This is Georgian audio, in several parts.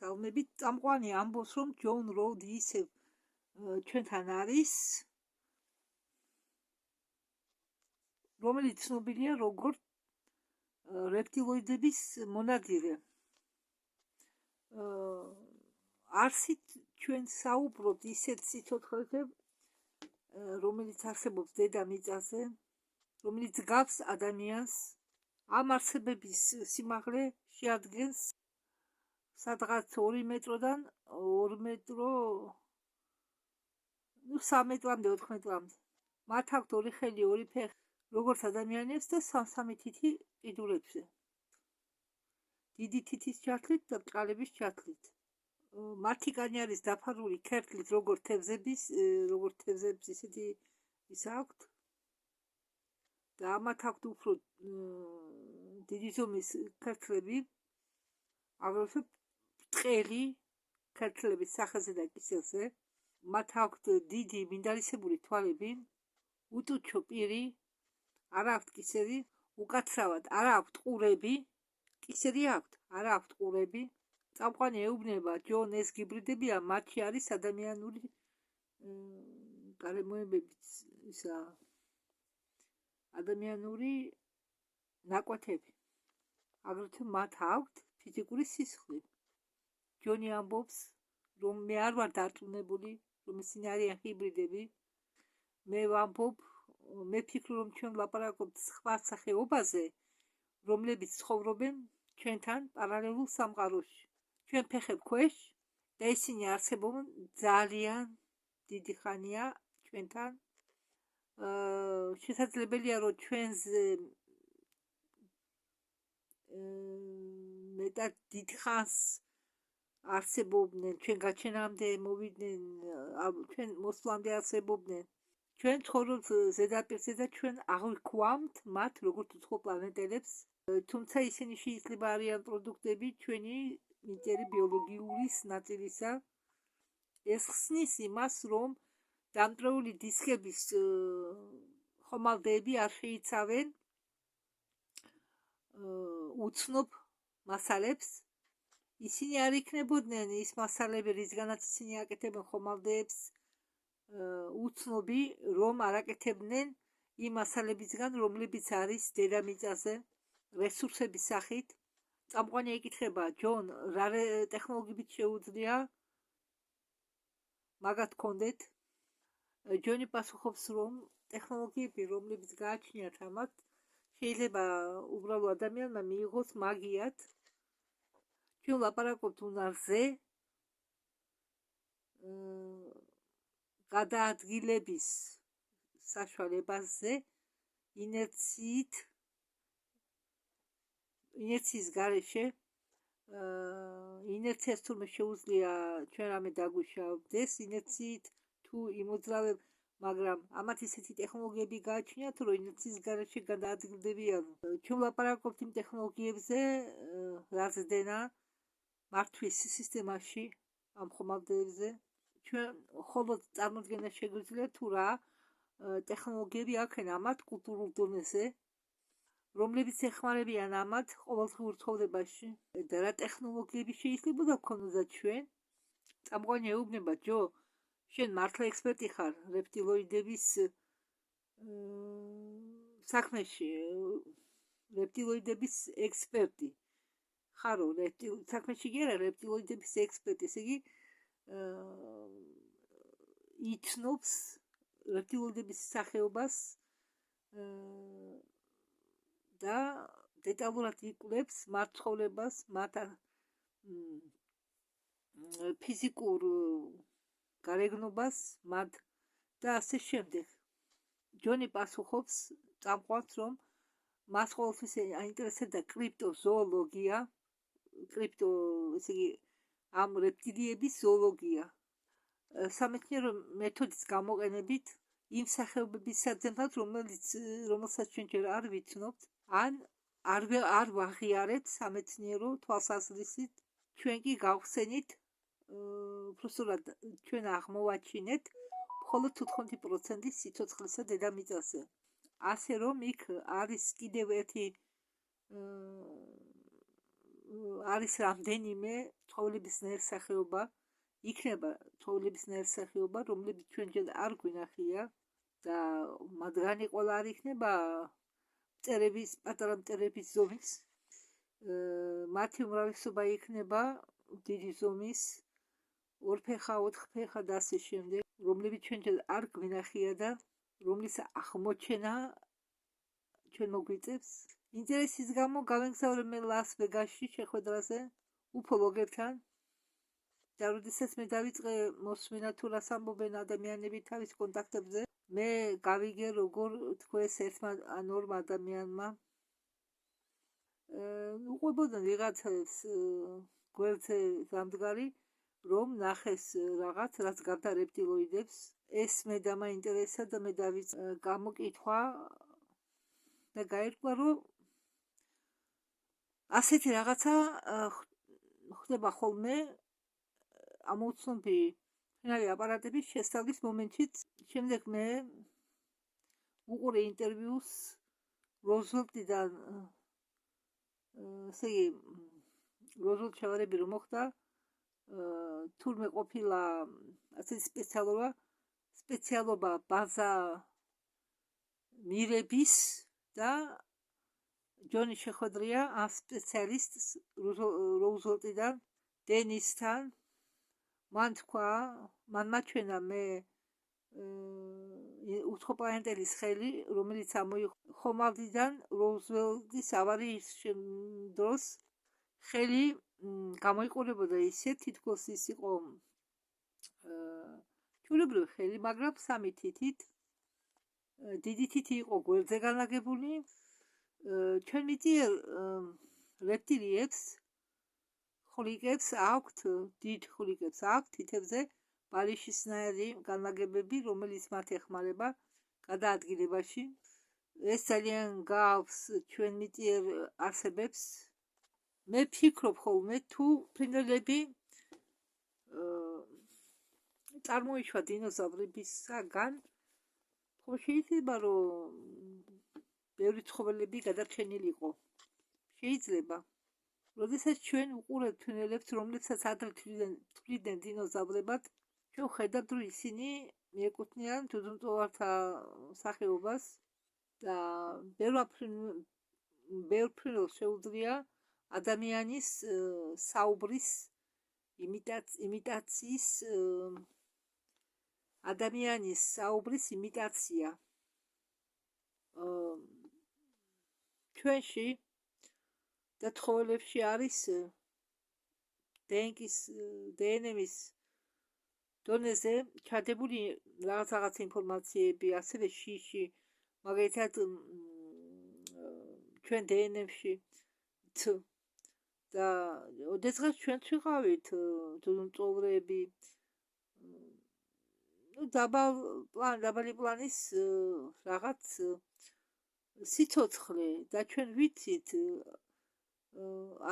მოგესალმებით. წამყვანი ამბობს, რომ ჯონ როუდი ისევ ჩვენთან არის, რომელიც ცნობილია როგორც რეპტილოიდების მონადირე. არსით ჩვენ საუბრობთ ისეთ სიცოცხლეზე, რომელიც არსებობს დედამიწაზე, რომელიც გავს ადამიანს. ამ არსებების სიმაღლე შეადგენს სადღაც 2 მეტროდან 2 მეტრო 3 მეტრამდე 4 მეტრამდე. მათ აქვთ 2 ხელი, 2 ფეხი, როგორც ადამიანებს და 3 თითი კიდურებზე. დიდი თითის ჩათვლით და ბრჭყალების ჩათვლით. მათი კანი არის დაფარული ქერქლით, როგორც თევზების, ისეთი ის აქვთ. და ამათ აქვთ უფრო დიდი ზომის ქერქლები, აგრეთვე ბრტყელი ქერქლების სახეზე და კისერზე. მათ აქვთ დიდი მინდარისებური თვალები, უტუჩო პირი, არა აქვთ კისერი, უკაცრავად არა აქვთ ყურები, კისერი აქვთ, არა აქვთ ყურები. წამყვანი ეუბნება, ჯონ, ეს ჰიბრიდებია, მათში არის ადამიანური გარემოებებიც, ადამიანური ნაკვეთები. აგრეთვე მათ აქვთ ფიზიკური სისხლი. ჯონი ამბობს, რომ მე არ ვარ დარწმუნებული, რომ ისინი არიან ჰიბრიდები. მე ვამბობ, მე ვფიქრობ, რომ ჩვენ ვლაპარაკობთ სხვა სახეობაზე, რომლებიც ცხოვრობენ ჩვენთან პარალელურ სამყაროში. ჩვენ ფეხებ ქვეშ და ისინი არსებობენ ძალიან დიდი ხანია ჩვენთან. შესაძლებელია, რომ ჩვენზე მეტად დიდ ხანს არსებობდნენ, ჩვენ გაჩენამდე მოვიდნენ, ჩვენ მოსვლამდე არსებობდნენ. ჩვენ ცხოვრობთ ზედაპირზე და ჩვენ აღვიქვამთ მათ როგორც უცხო პლანეტელებს, თუმცა ისინი შეიძლება არიან პროდუქტები ჩვენი ნიჭიერი ბიოლოგიური ნაწილისა. ეს ხსნის იმას, რომ დამტვრეული დისკების ხომალდები არ შეიცავენ უცნობ მასალებს. ისინი არ იქნებოდნენ ის მასალები, რისგანაც ისინი აკეთებენ ხომალდეებს, უცნობი, რომ არ აკეთებდნენ იმ მასალებისგან, რომლებიც არის დედამიწაზე რესურსების სახით. წამყვანი ეკითხება, ჯონ, რა ტექნოლოგიებით შეუძლია მაგათ გქონდეთ? ჯონი პასუხობს, რომ ტექნოლოგიები, რომლებიც გააჩნიათ ამათ, შეიძლება უბრალო ადამიანმა მიიღოს მაგიათ. ჩვენ ვლაპარაკობთ უნარზე, გადაადგილების საშუალებაზე, ინერციის გარეშე. ინერციას თურმე შეუძლია ჩვენ რამე დაგვიშავდეს ინერციით თუ იმოძრავებ, მაგრამ ამათ ისეთი ტექნოლოგიები გააჩნიათ, რომ ინერციის გარეშე გადაადგილდებიან. ჩვენ ვლაპარაკობთ იმ ტექნოლოგიებზე, რაც დენა მართვის სისტემაში ამ ხომალდებზე. ჩვენ მხოლოდ წარმოდგენა შეგვიძლია თუ რა ტექნოლოგიები აქვთ ამათ კულტურულ დონეზე, რომლებიც ეხმარებიან ამათ ყოველდღიურ ცხოვრებაში. და რა ტექნოლოგიები შეიძლებოდა გქონოდათ ჩვენ? წამყვანი ეუბნება, ჯო, შენ მართლა ექსპერტი ხარ რეპტილოიდების საქმეში, რეპტილოიდების ექსპერტი ხარო, საქმეში კი არა, რეპტილოიდების ექსპერტი, ესე იგი იცნობს რეპტილოიდების სახეობას და დეტალურად იკვლევს მათ ცხოვრებას, მათ ფიზიკურ გარეგნობას, მათ და ასე შემდეგ. ჯონი პასუხობს წამყვანს, რომ მას ყოველთვის აინტერესებდა კრიპტოზოოლოგია, ესე იგი ამ რეპტილიების ზოოლოგია. სამეცნიერო მეთოდის გამოყენებით იმ სახეობების საძებნად, რომელსაც ჩვენ ჯერ არ ვიცნობთ, ან არ ვაღიარებთ სამეცნიერო თვალსაზრისით, ჩვენ კი გავხსენით, უბრალოდ ჩვენ აღმოვაჩინეთ მხოლოდ 14% სიცოცხლისა დედამიწაზე. ასე რომ იქ არის კიდევ ერთი არის რამდენიმე ცხოველების ნაირსახეობა, იქნება ცხოველების ნაირსახეობა, რომლებიც ჩვენ ჯერ არ გვინახია და მათგანი ყველა არ იქნება პატარა მწერების ზომის. მათი უმრავლესობა იქნება დიდი ზომის, ორფეხა, ოთხფეხა და ასე შემდეგ, რომლებიც ჩვენ ჯერ არ გვინახია და რომლის აღმოჩენა ჩვენ მოგვიწევს. ინტერესის გამო გავეგზავნე მე ლას-ვეგასში შეხვედრაზე უფოლოგებთან და როდესაც მე დავიწყე მოსმენა თუ რას ამბობენ ადამიანები თავის კონტაქტებზე, მე გავიგე როგორ თქვეს ერთმა ან ორმა ადამიანმა უყვებოდნენ ვიღაცას გვერდზე გამდგარი, რომ ნახეს რაღაც, რაც გარდა რეპტილოიდებს. ეს მე და მაინტერესა და მე დავიწყე გამოკითხვა და გაირკვა, რომ ასეთი რაღაცა ხდება ხოლმე ამოუცნობი ფინალი აპარატების შესწავლის მომენტშიც. შემდეგ მე უყურე ინტერვიუს როზველტიდან, ესე იგი როზველტ შევარები რომ მოხდა, თურმე ყოფილა ასეთი სპეციალობა ბაზა მირების და ჯონი შეხვედრია ამ სპეციალისტს როზველტიდან დენისთან. მან მაჩვენა მე უცხოპლანეტელის ხელი, რომელიც ამოიღო ხომალდიდან როზველტის ავარიის დროს. ხელი გამოიყურებოდა ისე, თითქოს ის იყო ჩვეულებრივი ხელი, მაგრამ სამი თითით. დიდი თითი იყო გვერდზე განლაგებული. ჩვენ მიწიერ რეპტილიებს, ხვლიკებს აქვთ, დიდ ხვლიკებს აქვთ თითებზე ბალიშისნაირი განლაგებები, რომელიც მათ ეხმარება გადაადგილებაში. ეს ძალიან გავს ჩვენ მიწიერ არსებებს. მე ვფიქრობ ხოლმე, თუ ფრინველები წარმოიშვა დინოზავრებისაგან, ხო შეიძლება რომ ბევრი ცხოველები გადარჩენილიყო. შეიძლება. როდესაც ჩვენ უყურებთ ფრინველებს, რომლებსაც ადრე თვლიდნენ დინოზავრებად, ჩვენ ხედავთ, რომ ისინი მიეკუთვნიან ძუძუმწოვართა სახეობას და ბევრ ფრინველს შეუძლია ადამიანის საუბრის იმიტაცია. ჩვენში და ცხოველებში არის დნმ-ის დონეზე ჩადებული რაღაც ინფორმაციები, ასევე შიში, მაგალითად ჩვენ დნმ-ში და ოდესღაც ჩვენ ვიყავით ძუძუმწოვრები, დაბალი პლანის რაღაც სიცოცხლე და ჩვენ ვიცით,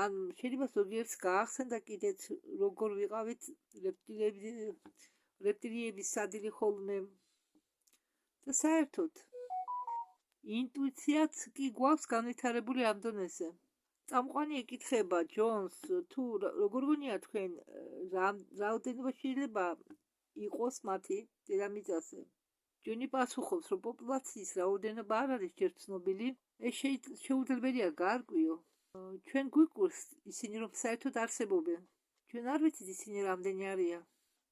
ან შეიძლება ზოგიერთს გაახსენდა კიდეც, როგორ ვიყავით რეპტილიების სადილი ხოლმე და საერთოდ ინტუიციაც კი გვაქვს განვითარებული ამ დონეზე. წამყვანი ეკითხება ჯონს, თუ როგორ გონია თქვენ, რაოდენობა შეიძლება იყოს მათი დედამიწაზე. ჯონი პასუხობს, რომ პოპულაციის რაოდენობა არ არის ჯერ ცნობილი, ეს შეუძლებელია გაარკვიო. ჩვენ გვიკვირს ისინი რომ საერთოდ არსებობენ. ჩვენ არ ვიცით ისინი რამდენი არიან.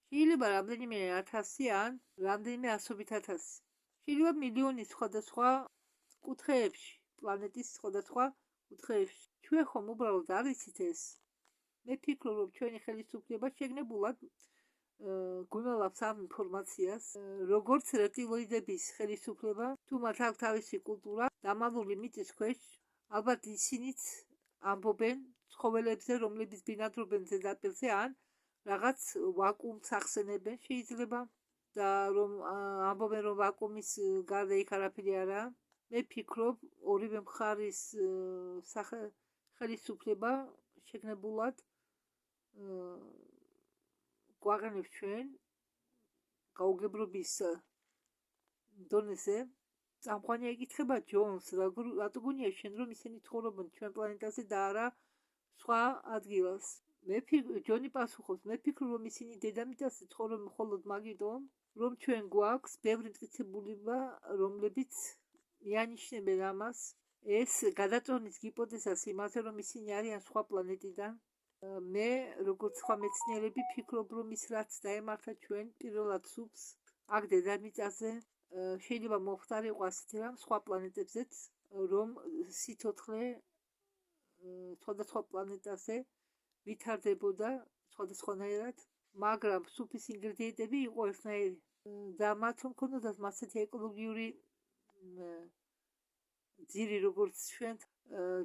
შეიძლება რამდენიმე ათასი ან რამდენიმე ასობით ათასი. შეიძლება მილიონი სხვადასხვა კუთხეებში, პლანეტის სხვადასხვა კუთხეებში. ჩვენ ხომ უბრალოდ არ ვიცით ეს. მე ვფიქრობ, რომ ჩვენი ხელისუფლება შეგნებულად გვიმალავს ამ ინფორმაციას, როგორც რეპტილოიდების ხელისუფლება, თუ მათ აქვს თავისი კულტურა დამალული მიწის ქვეშ, ალბათ ისინიც ამბობენ ცხოველებზე, რომლებიც ბინადრობენ ზედაპირზე, ან რაღაც ვაკუუმს ახსენებენ შეიძლება და რომ ამბობენ, რომ ვაკუუმის გარდა იქ არაფერი არაა. მე ვფიქრობ, ორივე მხარის ხელისუფლება შეგნებულად გვაყენებს ჩვენ გაუგებრობის დონეზე. წამყვანი ეკითხება ჯონს, რატო გონია შენ, რომ ისინი ცხოვრობენ ჩვენ პლანეტაზე და არა სხვა ადგილას. ჯონი პასუხობს, მე ფიქრობ, რომ ისინი დედამიწაზე ცხოვრობენ მხოლოდ მაგიტომ, რომ ჩვენ გვაქვს ბევრი მტკიცებულება, რომლებიც მიანიშნებენ ამას. ეს გადაწყვეტის ჰიპოთეზას იმაზე, რომ ისინი არიან სხვა პლანეტიდან. მე, როგორც სხვა მეცნიერები, ფიქრობ, რომ ის რაც დაემართა ჩვენ პირველად სუფს აქ დედამიწაზე, შეიძლება მოხდარიყო ასეთი რამ სხვა პლანეტებზეც, რომ სიცოცხლე სხვადასხვა პლანეტაზე ვითარდებოდა სხვადასხვანაირად, მაგრამ სუფის ინგრედიენტები იყო ერთნაირი და მათ რომ ქონოდათ ასეთი ეკოლოგიური ძირი, როგორც ჩვენ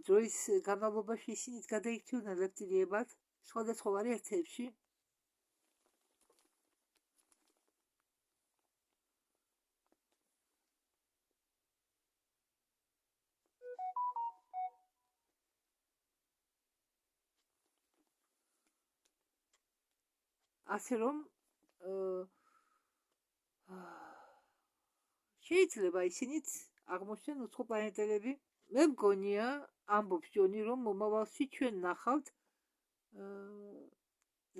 დროის განმავლობაში ისინიც გადაიქცნენ რეპტილიებად სხვადასხვა ვარიაციებში. ასე რომ შეიძლება ისინიც აღმოჩნდნენ უცხო პლანეტელები. მე მგონია, ამბობს ჯონი, რომ მომავალში ჩვენ ნახავთ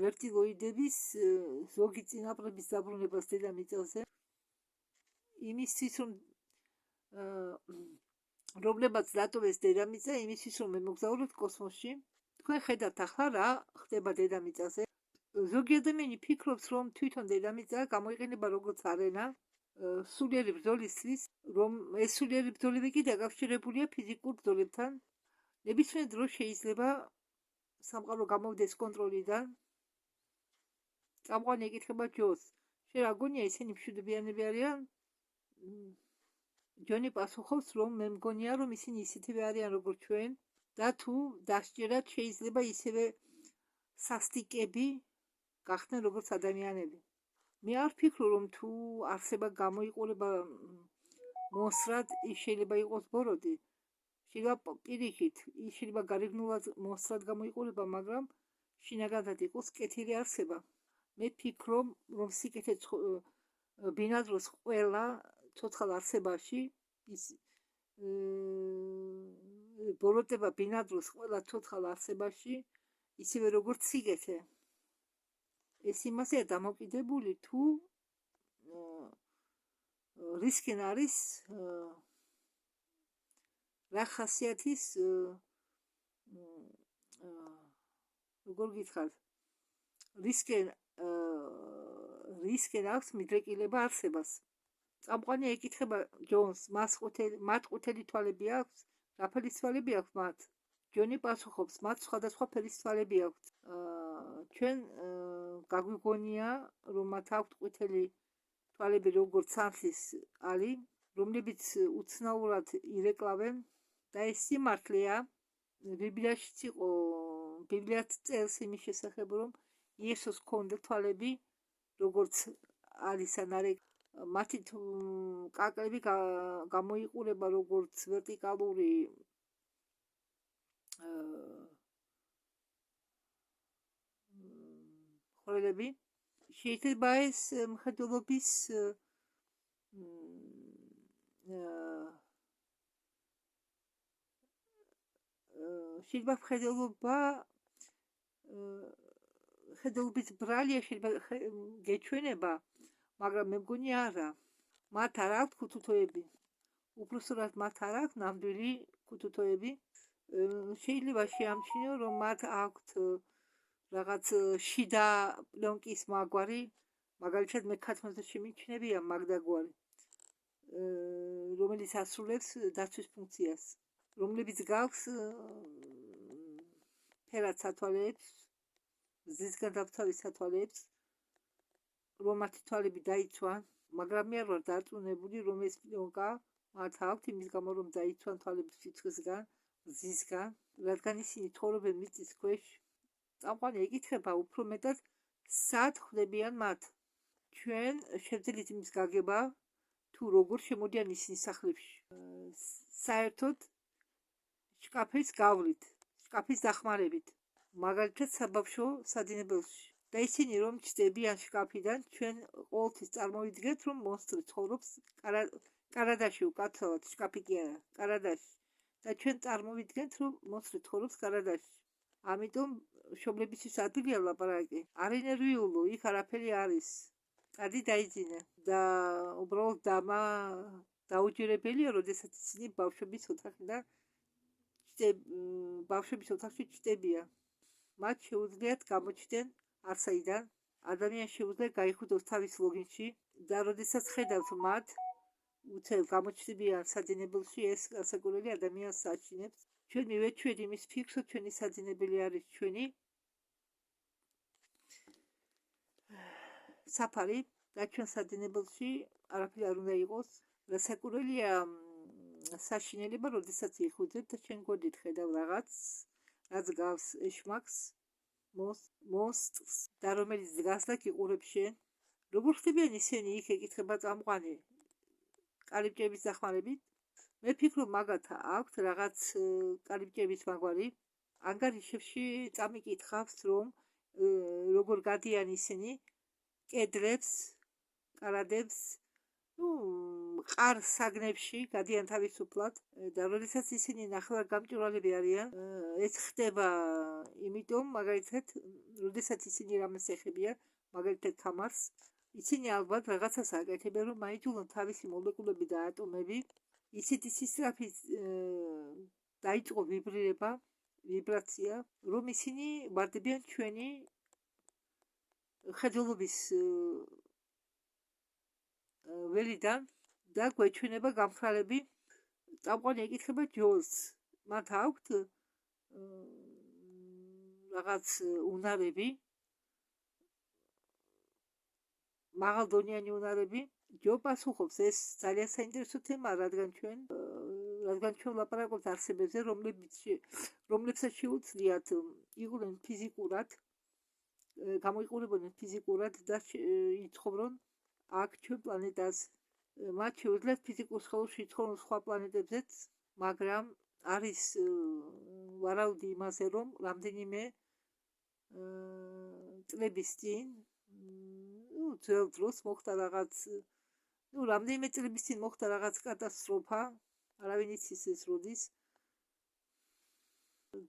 რეპტილოიდების ზოგი წინაპრების დაბრუნებას დედამიწაზე, იმისთვის რომ რომლებაც დატოვეს დედამიწა, იმისთვის რომ მემოგზაუროთ კოსმოსში. თქვენ ხედავთ ახლა რა ხდება დედამიწაზე. ზოგი ადამიანი ფიქრობს, რომ თვითონ დედამიწა გამოიყენება როგორც არენა სულიერი ბრძოლისთვის, რომ ეს სულიერი ბრძოლები კი დაკავშირებულია ფიზიკურ ბრძოლებთან. ნებისმიერ დროს შეიძლება სამყარო გამოვიდეს კონტროლიდან. წამყვანი ეკითხება ჯოს, შენ რა გონია ისინი მშვიდებიანები არიან? ჯონი პასუხობს, რომ მე მგონია, რომ ისინი ისეთივე არიან როგორც ჩვენ და თუ დასჭერად შეიძლება ისევე სასტიკები გახდნენ როგორც ადამიანები. მე არ ვფიქრობ, რომ თუ არსება გამოიყურება მოსრად, ის შეიძლება იყოს ბოროტი. შეიძლება პირიქით, ის შეიძლება გარეგნულად მოსრად გამოიყურება, მაგრამ შინაგანად იყოს კეთილი არსება. მე ვფიქრობ, რომ სიკეთე ბინადრობს ყველა ცოცხალ არსებაში, ის ბოროტება ბინადრობს ყველა ცოცხალ არსებაში, ისევე როგორც სიკეთე. ეს იმასია დამოკიდებული, თუ რისკენ არის რა ხასიათის როგორ გითხარ, რისკენ აქვს მიდრეკილება არსებას. წამყვანი ეკითხება ჯონს, მათ ყვითელი თვალები აქვს? რა ფერის თვალები აქვს მათ? ჯონი პასუხობს, მათ სხვადასხვა ფერის თვალები აქვს. ჩვენ გაგვიგონია, რომ მათ აქვთ ყვითელი თვალები როგორც სამსის ალი, რომლებიც უცნაურად ირეკლავენ და ეს სიმართლეა. ბიბლიაშიც იყო, ბიბლიაც წერს იმის შესახებ, რომ იესოს ჰქონდა თვალები როგორც ალისა ნარეკ. მათი კაკლები გამოიყურება როგორც ვერტიკალური ხვრელები. შეიძლება ეს მხედველობის შეიძლება მხედველობის ბრალია შეიძლება გეჩვენება, მაგრამ მე მგონი არა. მათ არ აქვთ ქუთუთოები. უпроსტად მათ არ აქვთ ნამდვილი ქუთუთოები. შეიძლება შეამჩნიო, რომ მათ აქვთ რაღაც შიდა პლონკის მაგვარი, მაგალითად მე ქათმოსში მიჩნევია მაგდაგვარი, რომელიც ასრულებს დაცვის ფუნქციას, რომლებიც გაქვს ფერად სათვალეებს, მზისგან დავთავის სათვალეებს, რომ მათი თვალები დაიცვან, მაგრამ მე არ ვარ დარწმუნებული, რომ ეს პლონკა მათ აქვთ იმის გამო, რომ დაიცვან თვალები სიცხესგან, მზისგან, რადგან ისინი ცხოვრობენ მიწის ქვეშ. წამყვანი ეკითხება უფრო მეტად სად ხვდებიან მათ. ჩვენ შევძელით იმის გაგება, თუ როგორ შემოდიან ისინი სახლებში. საერთოდ შკაფის გავლით, შკაფის დახმარებით, მაგალითად საბავშვო სადინებელში. და ისინი რომ ჩდებიან შკაფიდან, ჩვენ ყოველთვის წარმოვიდგენთ, რომ მონსტრი ცხოვრობს კარადაში, უკაცრავად შკაფი კი არა, კარადაში. და ჩვენ წარმოვიდგენთ, რომ მონსტრი ცხოვრობს კარადაში. ამიტომ მშობლებისთვის ადვილია ლაპარაკი. არ ინერვიულო, იქ არაფერი არის. კარგი დაიძინე და უბრალოდ დაუჯერებელია, როდესაც ისინი ბავშვების ოთახში ჩდებიან. მათ შეუძლიათ გამოჩნდნენ არსაიდან, ადამიანს შეუძლია გაიხუდოს თავის ლოგინში და როდესაც ხედავთ მათ უცებ გამოჩნდებიან საძინებელში, ეს გასაგონელი ადამიანს აჩინებს. ჩვენ მივეჩვენთ იმის ფიქრს, რომ ჩვენი საძინებელი არის ჩვენი საფარი და ჩვენ საძინებელში არაფერი არ უნდა იყოს. გასაგონელია საშინელება, როდესაც იხუძებთ და ჩვენ გვერდით ხედავ რაღაც, რაც გავს ეშმაკს, მონსტრს და რომელიც დგას და გიყურებს შენ. როგორ ხდებიან ისინი იქ ეკითხება წამყვანი კარიბჭეების დახმარებით? მე ფიქრობ მაგათ აქვთ რაღაც კარიბჭეების მაგვარი. ანგარიშებში წამიკითხავს, რომ როგორ გადიან ისინი კედლებს, კარადებს, ყარ საგნებში გადიან თავისუფლად და როდესაც ისინი ნახევარგამჭვირვალეები არიან, ეს ხდება იმიტომ, მაგალითად, როდესაც ისინი რამეს ეხებიან, მაგალითად თამარს, ისინი ალბათ რაღაცას აკეთებენ, რომ მაიძულონ თავისი მოლეკულები და ატომები, ისეთი სისწრაფით დაიწყო ვიბრაცია, რომ ისინი ვარდებიან ჩვენი ხედველობის ველიდან და გვეჩვენება გამხრალები. წამყვანი ეკითხება ჯოს, მათ აქვთ რაღაც უნარები, მაღალდონიანი უნარები. ჯო პასუხობს, ეს ძალიან საინტერესო თემაა, რადგან ჩვენ ვლაპარაკობთ არსებებზე, რომლებსაც შეუძლიათ იყვნენ ფიზიკურად, გამოიყურებოდნენ ფიზიკურად და იცხოვრონ აქ ჩვენ პლანეტაზე. მათ შეუძლიათ ფიზიკურ სხეულში იცხოვრონ სხვა პლანეტებზეც, მაგრამ არის ვარაუდი იმაზე, რომ რამდენიმე წლების წინ ძველ დროს მოხდა რაღაც, რამდენიმე წლების წინ მოხდა რაღაც კატასტროფა, არავინ იცის ეს როდის,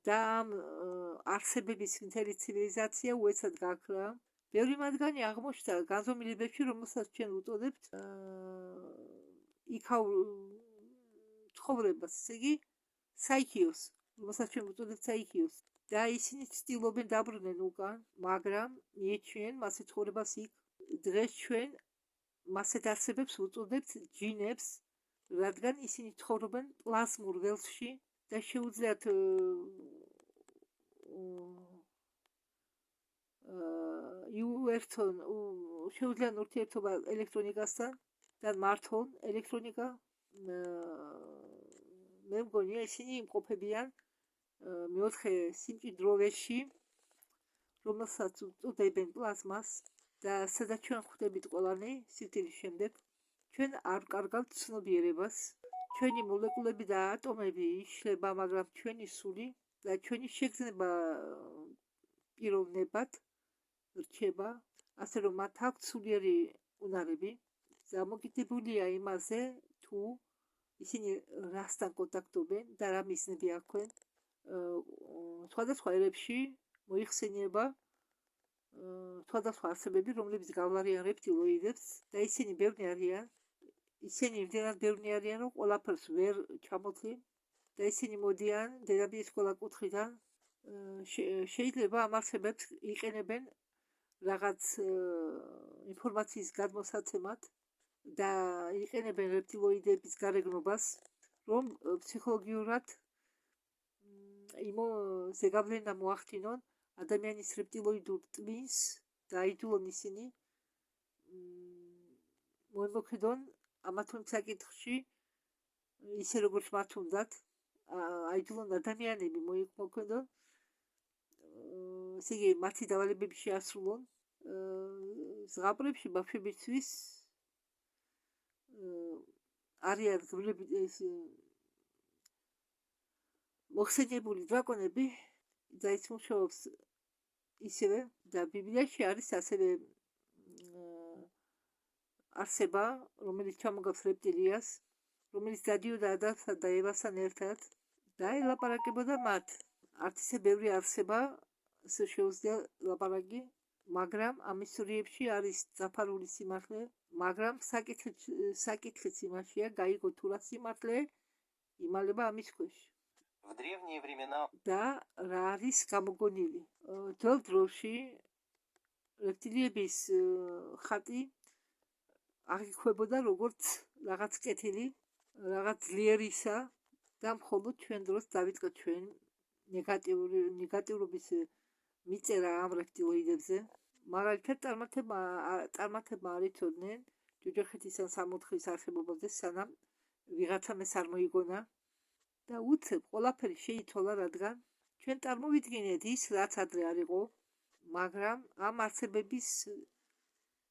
და ამ არსებების მთელი ცივილიზაცია უეცად გაქრა. ბევრი მათგანი აღმოჩნდა განზომილებებში, რომელსაც ჩვენ ვუწოდებთ იქაურ ცხოვრებას, ესე იგი საიქიოს, რომელსაც ჩვენ ვუწოდებთ საიქიოს. და ისინი ცდილობენ დაბრუნდნენ უკან, მაგრამ მიეჩვენენ მასე ცხოვრებას იქ. დღეს ჩვენ მასეთ არსებებს ვუწოდებთ ჯინებს, რადგან ისინი ცხოვრობენ პლაზმურ ველში და შეუძლიათ შეუძლიან ურთიერთობა ელექტრონიკასთან და მართონ ელექტრონიკა. მე მგონია ისინი იმყოფებიან მეოთხე სიმჭიდრო ველში, რომელსაც უწოდებენ პლაზმას და სადაც ჩვენ ხვდებით ყველანი სიკვდილის შემდეგ. ჩვენ არ ვკარგავთ ცნობიერებას, ჩვენი მოლეკულები და ატომები იშლება, მაგრამ ჩვენი სული და ჩვენი შეგრძნება პიროვნებად რჩება, ასე რომ მათ აქვთ სულიერი უნარები. დამოკიდებულია იმაზე, თუ ისინი რასთან კონტაქტობენ და რა მიზნები აქვენ. სხვადასხვა ერებში მოიხსენიება სხვადასხვა არსებები, რომლებიც გავლარიან რეპტილოიდებს და ისინი ბევრი არიან. ისინი იმდენად ბევრი არიან, რომ ყველაფერს ვერ ჩამოთვლი და ისინი მოდიან დედაბიის ყველა კუთხიდან. შეიძლება ამ არსებებს იყენებენ რაღაც ინფორმაციის გადმოსაცემად და იყენებენ რეპტილოიდების გარეგნობას, რომ ფსიქოლოგიურად ზეგავლენა მოახდინონ ადამიანის რეპტილოიდურ ტვინს და აიძულონ ისინი მოემოქმედონ ამა თუ იმ საკითხში, ისე როგორც მათ უნდათ, აიძულონ ადამიანები მოემოქმედონ, ესე იგი მათი დავალებები შეასრულონ. ზღაპრებში ბავშვებისთვის არიან მოხსენიებული დრაკონები და ის მუშაობს ისევე და ბიბლიაში არის ასევე არსება, რომელიც ჩამოგავს რეპტილიას, რომელიც დადიოდა ადამსა და ევასთან ერთად და ელაპარაკებოდა მათ. არც ისე ბევრი არსება, ასე შეუძლია ლაპარაკი, მაგრამ ამ ისტორიებში არის დაფარული სიმართლე, მაგრამ საკითხიც იმაშია, გაიგო თუ რა სიმართლე იმალება ამის ქვეშ. В древние времена და რა არის გამოგონილი. ძველ დროში რეპტილიების ხატი აღიქვებოდა როგორც რაღაც კეთილი, რაღაც ძლიერისა და მხოლოდ ჩვენ დროს დავიწყეთ ჩვენ ნეგატიურობის მიწერა ამ რეპტილოიდებზე. მაგალითად წარმართებმა არ იცოდნენ ჯოჯოხეთის ან სამოთხის არსებობაზე, სანამ ვიღაცამ ეს არ მოიგონა და უცებ ყველაფერი შეიცვალა, რადგან ჩვენ წარმოვიდგინეთ ის, რაც ადრე არ იყო, მაგრამ ამ არსებების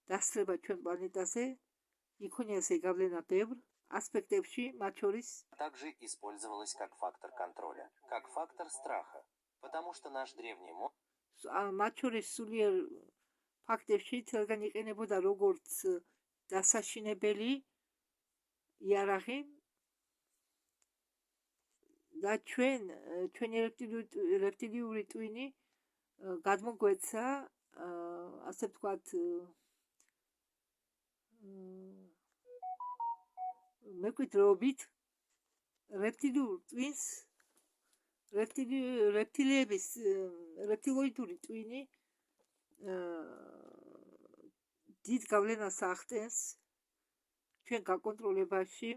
დასწრება ჩვენ პლანეტაზე იქონია ზეგავლენა ბევრ аспектებში, მათ შორის также использовалась как фактор контроля, как фактор страха, потому что наш древний мозг მათ შორის სულიერ ფაქტებში რადგან იყენებოდა როგორც დასაშინებელი იარაღი და ჩვენი რეპტილიური ტვინი გადმოგვეცა, ასე ვთქვათ, მემკვიდრეობით რეპტილიურ ტვინს, რეპტილოიდური ტვინი დიდ გავლენას ახდენს ჩვენ გაკონტროლებაში,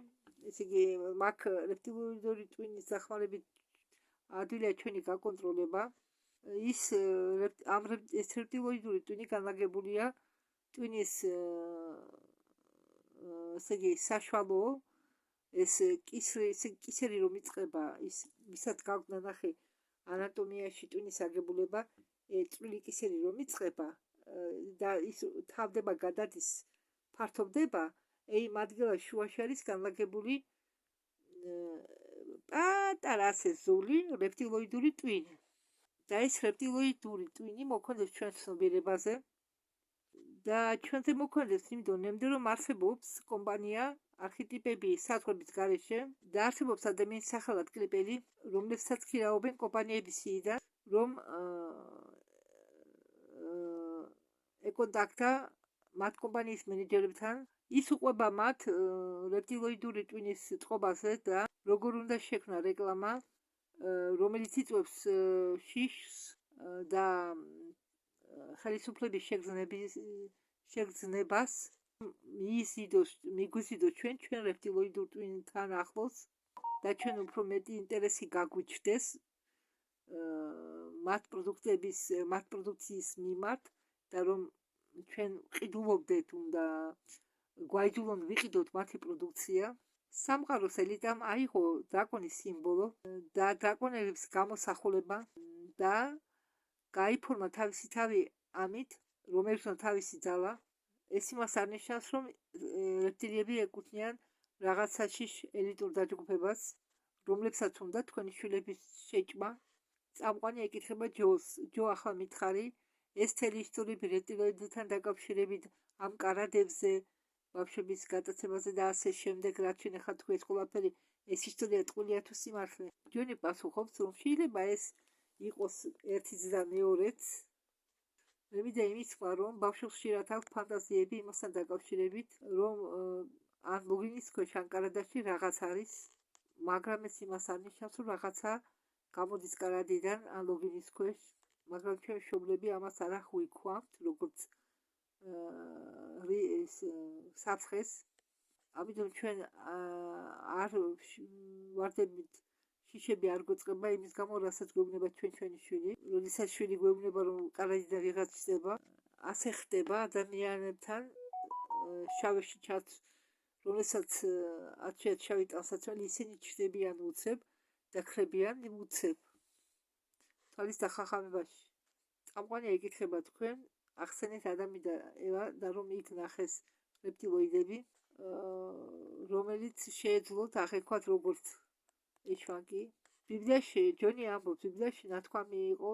ესე იგი, მაგ რეპტილოიდური ტვინის დახმარებით ადვილია ჩვენი გაკონტროლება. ეს რეპტილოიდური ტვინი განლაგებულია ტვინის ესე იგი საშუალო ეს კისერი რომ იწყება, ის ვისაც გაქვთ ნახე ანატომიაში ტვინის აგებულება, წვრილი კისერი რომ იწყება და ის თავდება გადადის, ფართოვდება, იმ ადგილას შუაში არის განლაგებული პატარა ასე ზოლი რეპტილოიდური ტვინი. და ეს რეპტილოიდური ტვინი მოქმედებს ჩვენ ცნობიერებაზე და ჩვენზე მოქმედებს იმ დონემდე, რომ არსებობს კომპანია არქეტიპები საზღვრების გარეშე და არსებობს ადამიანის სახელად კლიპელი, რომლებსაც ქირაობენ კომპანიების სიიდან, რომ ეკონტაქტა მათ კომპანიის მენეჯერებთან, ის უყვება მათ რეპტილოიდური ტვინის წყობაზე და როგორ უნდა შექმნა რეკლამა, რომელიც იწვევს შიშს და ხელისუფლების შეგრძნებას მიგვიზიდოს ჩვენ რეპტილოიდურ ტვინთან ახლოს და ჩვენ უფრო მეტი ინტერესი გაგვიჩნდეს მათ პროდუქციის მიმართ და რომ ჩვენ ვყიდულობდეთ, უნდა გვაიძულონ ვიყიდოთ მათი პროდუქცია. სამყაროს ელიტამ აიღო დრაკონის სიმბოლო და დრაკონების გამოსახულება და გაიფორმა თავისი თავი ამით, რომელიც უნდა თავისი ძალა. ეს იმას არ ნიშნავს, რომ რეპტილიები ეკუთვნიან რაღაცაში ელიტურ დაჯგუფებას, რომლებსაც უნდა თქვენი შვილების შეჭმა. წამყვანი ეკითხება ჯო ახლა მითხარი, ეს თელი ისტორიები რეპტილოიდთან დაკავშირებით ამ კარადებზე, ბავშვების გატაცებაზე და ასე შემდეგ, რაც შენახა თუ ეს ყველაფერი, ეს ისტორია ტყუილია თუ სიმართლე. ჯონი პასუხობს, რომ შეიძლება ეს იყოს ერთი და მეორეც. მე მინდა იმის თქვა, რომ ბავშვებს ხშირად აქვს ფანტაზიები იმასთან დაკავშირებით, რომ ან ლოგინის ქვეშ, ან კარადაში რაღაც არის, მაგრამ ეს იმას არ ნიშნავს, რომ რაღაცა გამოდის კარადიდან ან ლოგინის ქვეშ, მაგრამ ჩვენ მშობლები ამას არ აღვიქვამთ, როგორც საფრთხეს. ამიტომ ჩვენ არ ვარდებით შიშები არ გვეწყება იმის გამო, რასაც გვეუბნება ჩვენი შვილი. როდესაც შვილი გვეუბნება, რომ კარადიდან ვიღაც ჩდება, ასე ხდება ადამიანებთან შავში ჩაც, რომელსაც არჩიათ შავი ტანსაცმელი, ისინი ჩდებიან უცებ და ხრებიან უცებ თვალის დახახამებაში. წამყვანი ეკითხება თქვენ, ახსენეთ ადამი და ევა და რომ იქ ნახეს რეპტილოიდები, რომელიც შეეძლოთ აღექვათ როგორც ეშვანკი. ბიბლიაში ჯონი ამბობს, ბიბლიაში ნათქვამი იყო,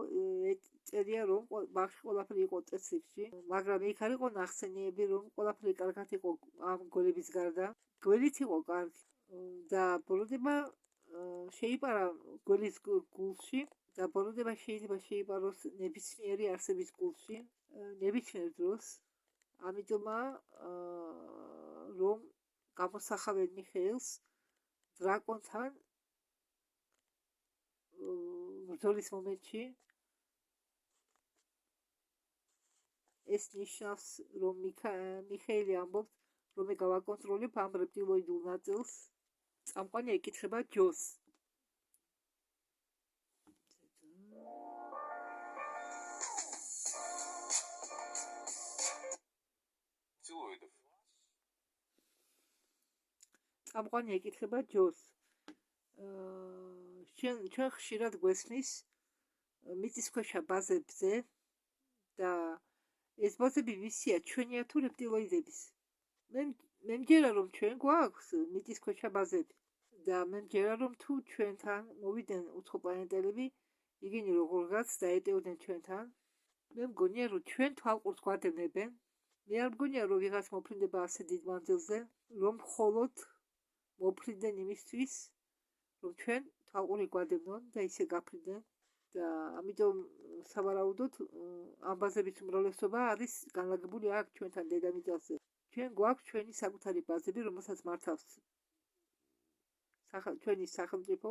წერია, რომ ბავშვი ყველაფერი იყო წესრიგში, მაგრამ იქ არ იყო ნახსენიები, რომ ყველაფერი კარგად იყო ამ გველების გარდა. გველიც იყო კარგი და ბროდება შეიპარა გველის გულში და ბოლოდება შეიძლება შეიპაროს ნებისმიერი არსების გულში, ნებისმიერ დროს. ამიტომა რომ გამოსახავენ მიხეილს დრაკონთან ბრძოლის მომენტში ეს ნიშნავს, რომ მიხეილი ამბობს, რომ მე გავაკონტროლებ ამ რეპტილოიდულ ნაწილს. წამყვანი ეკითხება ჯოს. წამყვანი ეკითხება ჯოს. ჩვენ ხშირად გვესმის მიწისქვეშა ბაზებზე და ეს ბაზები ვისია, ჩვენია თუ რეპტილოიდების? მე მჯერა, რომ ჩვენ გვაქვს მიწისქვეშა ბაზები და მე მჯერა, რომ თუ ჩვენთან მოვიდნენ უცხოპლანეტელები, იგენი როგორღაც დაეტევდნენ ჩვენთან. მე მგონია, რომ ჩვენ თვალყურს გვადევნებენ. მე არ მგონია, რომ ვიღაც მოფრინდება ასე დიდ მანძილზე, რომ მხოლოდ მოფრინდნენ იმისთვის, რომ ჩვენ თვალყური გვადევნონ და ისე გაფრინდნენ. და ამიტომ სავარაუდოდ ამ ბაზების უმრავლესობა არის განლაგებული აქ ჩვენთან დედამიწაზე. ჩვენ გვაქვს ჩვენი საკუთარი ბაზები, რომელსაც მართავს ჩვენი სახელმწიფო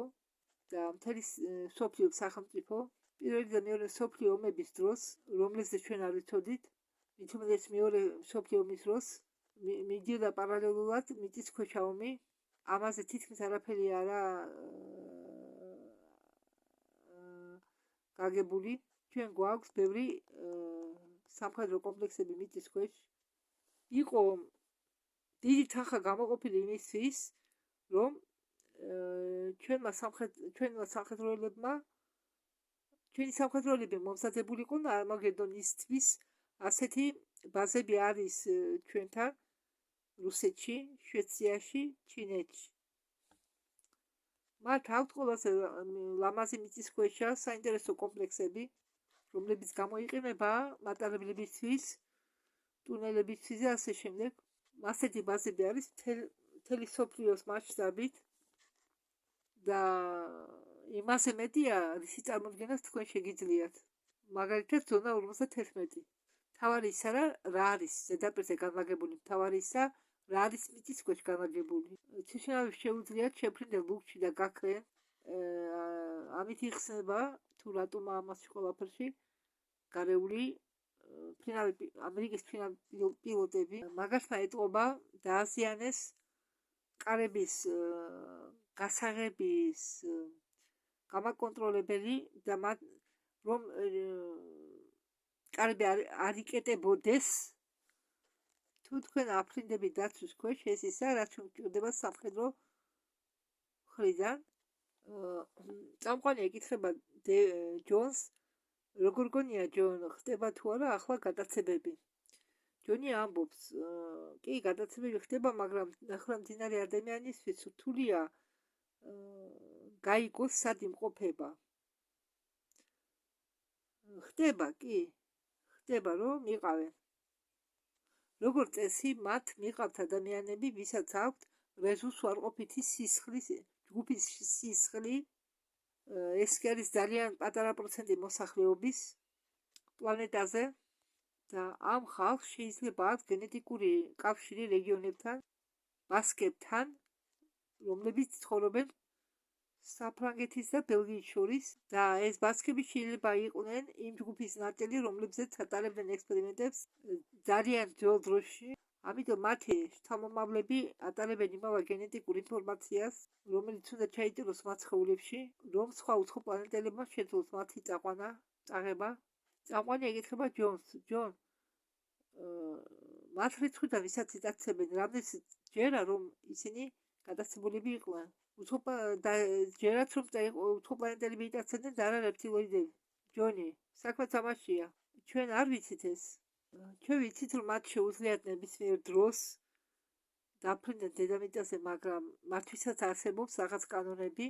და მთელი მსოფლიოს სახელმწიფო. პირველი და მეორე მსოფლიო ომების დროს, რომელზეც ჩვენ არ ვიცოდით, მით უმეტეს მეორე მსოფლიო ომის დროს მიდიოდა პარალელურად მიწისქვეშა ომი. ამაზე თითქმის არაფერი არა გაგებული. ჩვენ გვაქვს ბევრი სამხედრო კომპლექსები მიწის ქვეშ. იყო დიდი თანხა გამოყოფილი იმისთვის, რომ ჩვენი სამხედროებმა მომზადებულიყო არმაგედონისთვის ასეთი ბაზები არის ჩვენთან რუსეთში, შვეიცარიაში, ჩინეთში. მათ აქვთ ყველაზე ლამაზი მიწისქვეშა საინტერესო კომპლექსები, რომლებიც გამოიყენება მატარებლებისთვის, ტუნელებისთვის და ასე შემდეგ. ასეთი ბაზები არის მთელი მსოფლიოს მასშტაბით და იმაზე მეტია, რისი წარმოდგენაც თქვენ შეგიძლიათ. მაგალითად, ზონა 51. მთავარი ისა რა არის ზედაპირზე განლაგებული, მთავარი ისა რა არის მიწისქვეშ განლაგებული. ცისფერების შეუძლიათ შეფრინდნენ ლუქში და გაქრენ. ამით იხსნება თუ რატომ ამასში ყველაფერში გარეული ამერიკის ფინალი პილოტები. მაგასმა ეტყობა დააზიანეს კარების გასაღების გამაკონტროლებელი და რომ კარები არ იკეტებოდეს. თუ თქვენ აფრინდებით დაცვის ქვეშ, ეს ისა, რაც ჩვენ გვჭირდება სამხედრო მხრიდან. წამყვანი ეკითხება ჯონს, როგორ გონია ჯონ, ხდება თუ არა ახლა გადაცებები? ჯონი ამბობს, კი, გადაცებები ხდება, მაგრამ ახლა მძინარე ადამიანისთვის რთულია გაიგოს სად იმყოფება. ხდება, კი, ხდება, რომ იყავენ. როგორც წესი, მათ მიყავთ ადამიანები, ვისაც აქვთ რეზუს უარყოფითი სისხლის, ჯგუფის სისხლი. ეს კი არის ძალიან პატარა პროცენტი მოსახლეობის პლანეტაზე და ამ ხალხს შეიძლება აქვს გენეტიკური კავშირი რეგიონებთან, ბასკებთან, რომლებიც ცხოვრობენ საფრანგეთის და ბელგიის შორის და ეს ბასკები შეიძლება იყვნენ იმ ჯგუფის ნაწილი, რომლებზეც ატარებდნენ ექსპერიმენტებს ძალიან ძველ დროში. ამიტომ მათი შთამომავლები ატარებენ იმავე გენეტიკურ ინფორმაციას, რომელიც უნდა ჩაიწეროს მათ სხეულებში, რომ სხვა უცხოპლანეტელებმა შეძლოს მათი წაღება. წამყვანი ეკითხება ჯონს, ჯონ, მათ რიცხვიდან ვისაც იტაცებენ, რამდენიც ჯერა რომ ისინი გადაცებულები იყვნენ. ჯერაც რომ უცხოპლანეტელები იტაცებდნენ და არა რეპტილოიდები. ჯონი, საქმე თამაშია. ჩვენ არ ვიცით ეს. ჩვენ ვიცით, რომ მათ შეუძლიათ ნებისმიერ დროს დაფრინდნენ დედამიწაზე, მაგრამ მათთვისაც არსებობს რაღაც კანონები,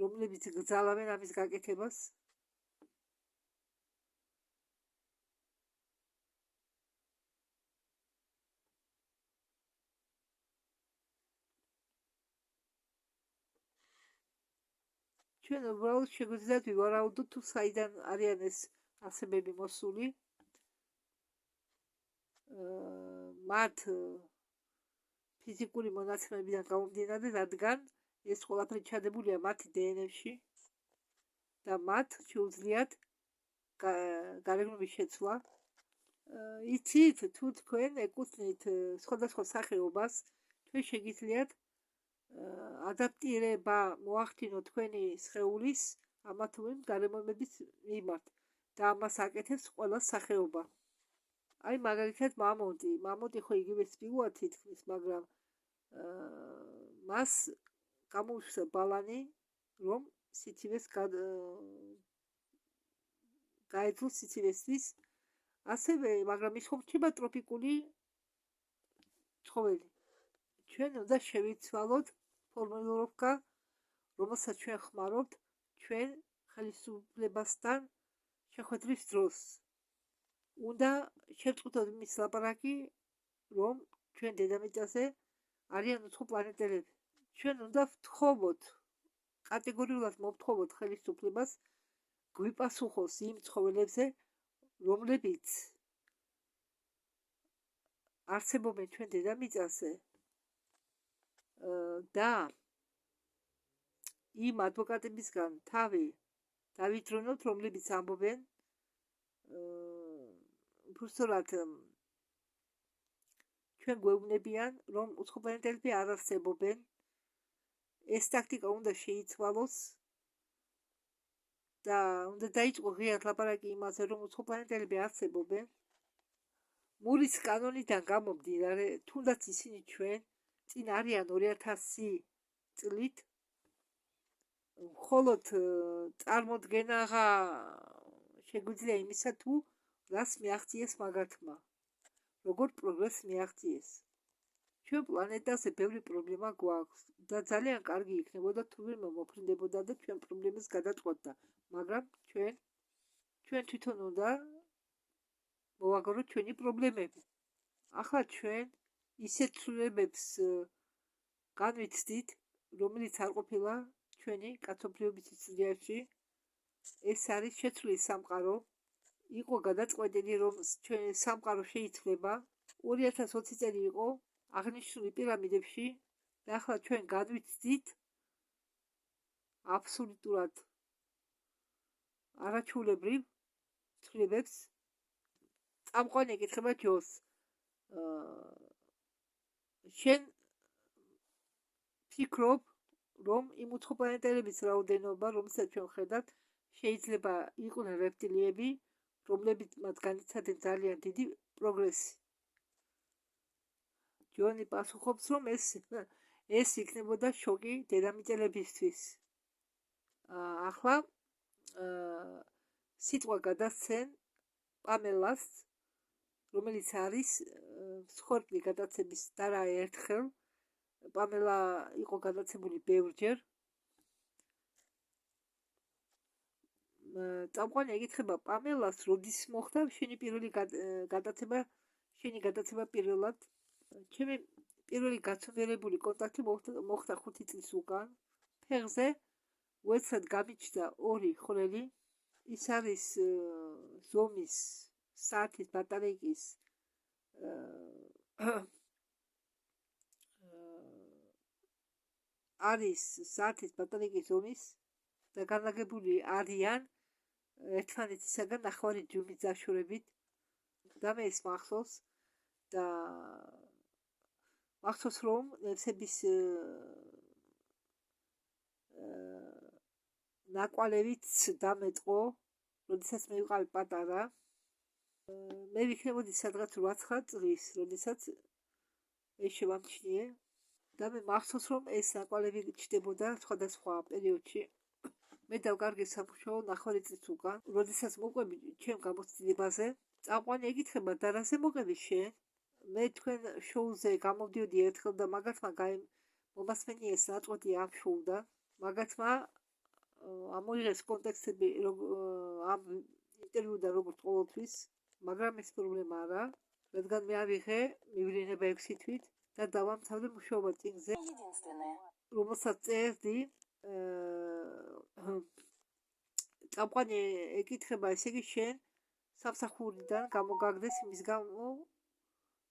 რომლებიც გძალავენ ამის გაკეთებას. ჩვენ უბრალოდ შეგვიძლიათ ვივარაუდოთ თუ საიდან არიან ეს არსებები მოსული. მათ ფიზიკური მონაცემებიდან გამომდინარე, რადგან ეს ყველაფერი ჩადებულია მათი დნმ-ში და მათ შეუძლიათ გარეგნული შეცვლა. იცით, თუ თქვენ ეკუთვნით სხვადასხვა სახეობას, თქვენ შეგიძლიათ ადაპტირება მოახდინოთ თქვენი სხეულის ამა თუ იმ გარემოებების მიმართ და ამას აკეთებს ყველა სახეობა. აი მაგალითად მამონტი ხო იგივე სპილოა თითქმის, მაგრამ მას გამოუშვება ბალანი, რომ სიცივეს გაეძლოს სიცივესთვის, ასევე, მაგრამ ის ხომ რჩება ტროპიკული ცხოველი. ჩვენ უნდა შევიცვალოთ ფორმულიროვკა, რომელსაც ჩვენ ხმარობთ ჩვენ ხელისუფლებასთან შეხვედრის დროს. უნდა შევწყვიტოთ მის ლაპარაკი, რომ ჩვენ დედამიწაზე არიან უცხო პლანეტელები. ჩვენ უნდა ვთხოვოთ, კატეგორიულად მოვთხოვოთ ხელისუფლებას გვიპასუხოს იმ ცხოველებზე, რომლებიც არსებობენ ჩვენ დედამიწაზე და იმ ადვოკატებისგან თავი დავიძრუნოთ, რომლებიც ამბობენ უბრალოდ ჩვენ გვეუბნებიან, რომ უცხო პლანეტელები არ არსებობენ. ეს ტაქტიკა უნდა შეიცვალოს და უნდა დაიწყო ღიად ლაპარაკი იმაზე, რომ უცხო პლანეტელები არსებობენ. მურის კანონიდან გამომდინარე, თუნდაც ისინი ჩვენ წინ არიან 2000 წლით, მხოლოდ წარმოდგენა შეგვიძლია იმისა, თუ რას მიაღწიეს მაგათმა, როგორ პროგრესს მიაღწიეს. ჩვენ პლანეტაზე ბევრი პრობლემა გვაქვს და ძალიან კარგი იქნებოდა თუ ვინმე მოფრინდებოდა და ჩვენ პრობლემას გადაწყვეტდა, მაგრამ ჩვენ თვითონ უნდა მოვაგოროთ ჩვენი პრობლემები. ახლა ჩვენ ისეთ ცვლილებებს განვიცდით, რომელიც არ ყოფილა ჩვენი კაცობრიობის ისტორიაში. ეს არის შეცვლის სამყარო. იყო გადაწყვეტილი, რომ ჩვენი სამყარო შეიცვლება. 2020 წელი იყო აღნიშნული პირამიდებში და ახლა ჩვენ განვიცდით აბსოლუტურად არაჩვეულებრივ ცვლილებებს. წამყვანი ეკითხება ჯოს. შენ ფიქრობ, რომ იმ უცხო პლანეტელების რაოდენობა, რომელსაც ჩვენ ხედავთ, შეიძლება იყვნენ რეპტილიები, რომლებიც მათ განიცადენ ძალიან დიდი პროგრესი. ჯონი პასუხობს, რომ ეს იქნებოდა შოკი დედამიწელებისთვის. ახლა სიტყვა გადასცენ პამელას, რომელიც არის მსხვერპლი გადაცემის და რა ერთხელ. პამელა იყო გადაცემული ბევრჯერ. წამყვანი ეკითხება პამელას, როდის მოხდა შენი პირველი გადაცემა, შენი გადაცემა პირველად. ჩემი პირველი გაცნობიერებული კონტაქტი მოხდა 5 წლის უკან. ფეხზე უეცრად გამიჩნდა 2 ხვრელი. ის არის ზომის საათის ბატარეიკის არის საათის ბატარეიკის ზომის და განლაგებული არიან ერთმანეთისაგან 9 ჯუმის დაშორებით. და მე ეს მახსოვს და მახსოვს, რომ ნევსების ნაკვალევიც დამეტყო, როდესაც მე ვიყავი პატარა. მე ვიქნებოდი სადღაც 8-9 წლის, როდესაც ეს შევამჩნიე და მე მახსოვს, რომ ეს ნაკვალევი ჩნდებოდა სხვადასხვა პერიოდში. მე დავკარგე სამუშაო 9 წლის უკან, როდესაც მოყვები ჩემ გამოცდილებაზე. წამყვანი ეკითხება, და რაზე მოყვები შენ? მე თქვენ შოუზე გამოვდიოდი ერთხელ და მაგათმა მომასმენიეს ნაწყვეტი ამ შოუდან. მაგათმა ამოიღეს კონტექსტები ამ ინტერვიუდან როგორც ყოველთვის, მაგრამ ეს პრობლემა არა, რადგან მე ავიღე მივლენება 6 თვით და დავამთავრე მუშაობა წიგნზე, რომელსაც წერდი წამყვანი ეკითხება, ესე იგი შენ სამსახურიდან გამოგაგდეს იმის გამო,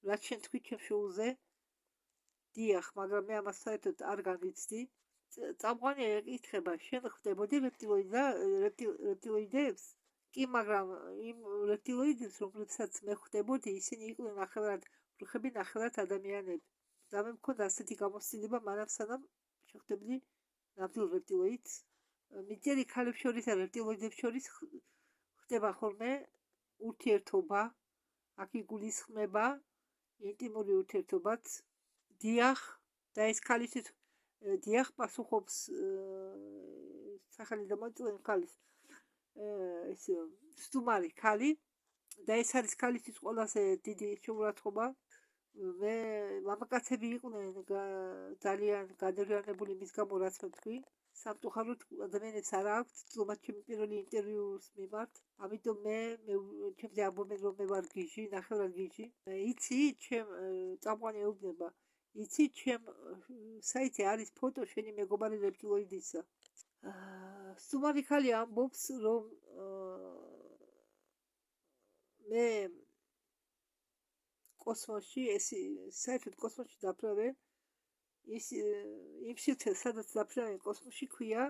რაც შენ თქვი ჩემ შოუზე. დიახ, მაგრამ მე ამას საერთოდ არ განვიცდი. წამყვანი ეკითხება, შენ ხვდებოდი რეპტილოიდებს? კი, მაგრამ იმ რეპტილოიდებს, რომლებსაც მე ხვდებოდი, ისინი იყვნენ ნახევრად ფრუხები, ნახევრად ადამიანები. და მე მქონდა ასეთი გამოცდილება მანამ სანამ შეხვდებდი ნამდვილ რეპტილოიდს. მიწიერი ქალებს შორის და რეპტილოიდებს შორის ხდება ხოლმე ურთიერთობა, აქ იგულისხმება ინტიმური ურთიერთობაც. დიახ, და ეს ქალისთვის დიახ პასუხობს სახელი და მოწვეული ქალის ეს სტუმარი ქალი და ეს არის ქალისთვის ყველაზე დიდი შეურაცხყოფა. მე მამაკაცები იყვნენ ძალიან გადაგვიანებული მის გამო, რაც მე ვთქვი. სამწუხაროდ ადამიანებს არ აქვთ ცნობა ჩემი პირველი ინტერვიუს მიმართ, ამიტომ ჩემზე ამბობენ, რომ მე ვარ გიჟი, ნახევრად გიჟი. იცი, ჩემ წამყვანი ეუბნება, იცი, ჩემ საიტზე არის ფოტო შენი მეგობარი რეპტილოიდისა. სტუმარი ქალი ამბობს, რომ მე კოსმოსში, საერთოდ კოსმოსში დაფრავენ, იმ სივრცეს, სადაც დაფრავენ კოსმოსში, ქვია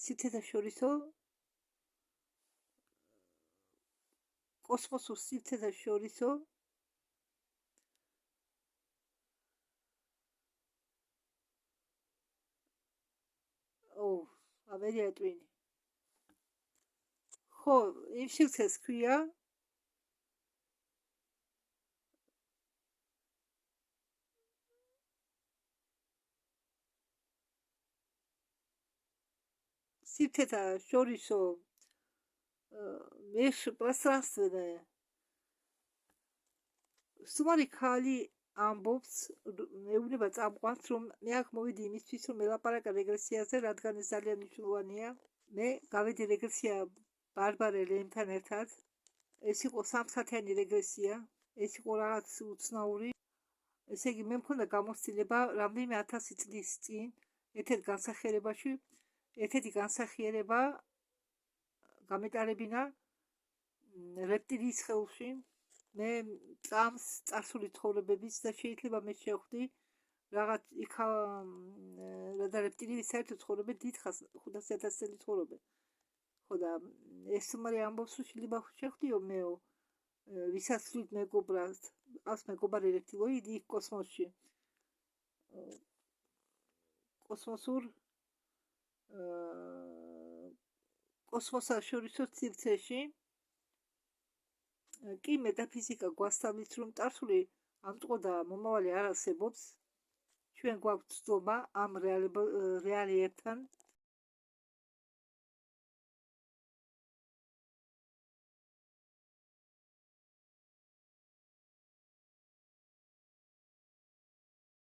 სივრცესაშორისო კოსმოსურ სივრცესაშორისო ამერია ტვინი. ხო, იმ სივრცეს ქვია სივრცესაშორისო межпространственное. სტუმარი ქალი ამბობს, ეუბნება წამყვანს, რომ მე აქ მოვიდი იმისთვის, რომ ელაპარაკა რეგრესიაზე, რადგან ეს ძალიან მნიშვნელოვანია. მე გავედი რეგრესია ბარბარე ლემთან ერთად. ეს იყო 3 საათიანი რეგრესია, ეს იყო რაღაც უცნაური. ესე იგი, მე მქონდა გამოცდილება რამდენიმე 1000 წლის წინ ერთ-ერთი განსახიერება გამეტარებინა რეპტილიის სხეულში. მე წამს წარსული ცხოვრებების და შეიძლება მე შევხვდი რაღაც იქა და რეპტილიის საერთოდ ცხოვრობენ დიდ ხანს, 500,000 წელი ცხოვრობენ. ხო და ეს სტუმარი ამბობს, რომ შეიძლება შევხვდიო მეო, ვისაც ვით მეგობრად, ყავს მეგობარი რეპტილოიდი იქ კოსმოსში. კოსმოსურ კოსმოსაშორისო სივრცეში. კი, მეტაფიზიკა გვასწავლის, რომ წარსული ამწყო და მომავალი არ არსებობს. ჩვენ გვაქვს ცნობა ამ რეალიებთან